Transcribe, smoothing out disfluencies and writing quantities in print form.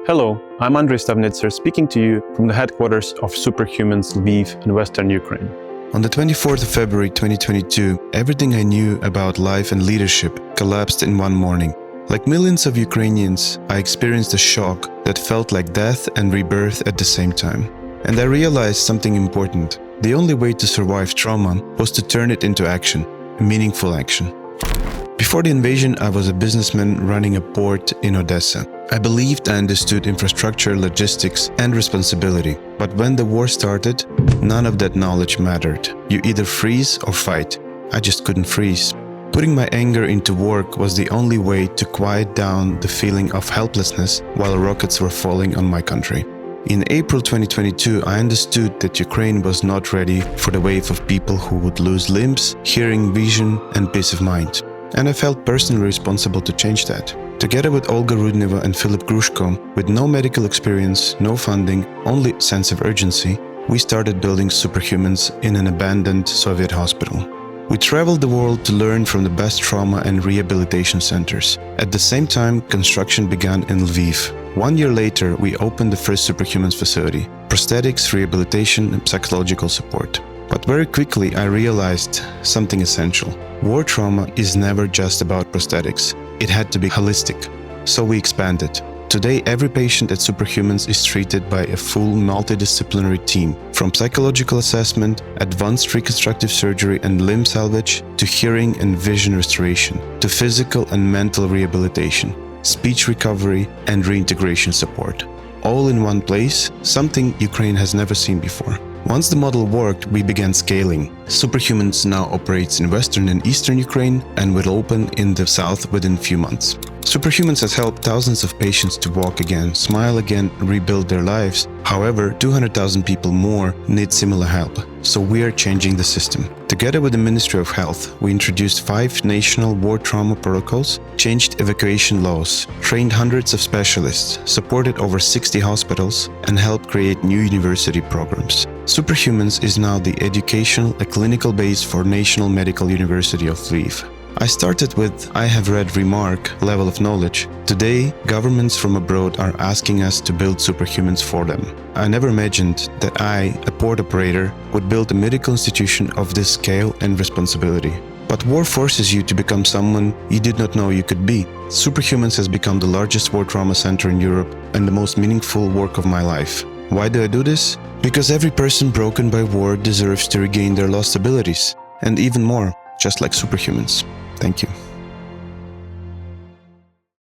Hello, I'm Andrey Stavnitser speaking to you from the headquarters of Superhumans Lviv in Western Ukraine. On the 24th of February 2022, everything I knew about life and leadership collapsed in one morning. Like millions of Ukrainians, I experienced a shock that felt like death and rebirth at the same time. And I realized something important. The only way to survive trauma was to turn it into action, meaningful action. Before the invasion, I was a businessman running a port in Odessa. I believed I understood infrastructure, logistics, and responsibility. But when the war started, none of that knowledge mattered. You either freeze or fight. I just couldn't freeze. Putting my anger into work was the only way to quiet down the feeling of helplessness while rockets were falling on my country. In April 2022, I understood that Ukraine was not ready for the wave of people who would lose limbs, hearing, vision, and peace of mind. And I felt personally responsible to change that. Together with Olga Rudneva and Philip Grushko, with no medical experience, no funding, only sense of urgency, we started building Superhumans in an abandoned Soviet hospital. We traveled the world to learn from the best trauma and rehabilitation centers. At the same time, construction began in Lviv. 1 year later, we opened the first Superhumans facility, prosthetics, rehabilitation, and psychological support. But very quickly, I realized something essential. War trauma is never just about prosthetics. It had to be holistic. So we expanded. Today, every patient at Superhumans is treated by a full multidisciplinary team, from psychological assessment, advanced reconstructive surgery and limb salvage, to hearing and vision restoration, to physical and mental rehabilitation, speech recovery, and reintegration support. All in one place, something Ukraine has never seen before. Once the model worked, we began scaling. Superhumans now operates in Western and Eastern Ukraine and will open in the South within a few months. Superhumans has helped thousands of patients to walk again, smile again, rebuild their lives. However, 200,000 people more need similar help, so we are changing the system. Together with the Ministry of Health, we introduced 5 national war trauma protocols, changed evacuation laws, trained hundreds of specialists, supported over 60 hospitals, and helped create new university programs. Superhumans is now the educational and clinical base for National Medical University of Lviv. I started with I have read remark level of knowledge. Today, governments from abroad are asking us to build Superhumans for them. I never imagined that I, a port operator, would build a medical institution of this scale and responsibility. But war forces you to become someone you did not know you could be. Superhumans has become the largest war trauma center in Europe and the most meaningful work of my life. Why do I do this? Because every person broken by war deserves to regain their lost abilities, and even more, just like Superhumans. Thank you.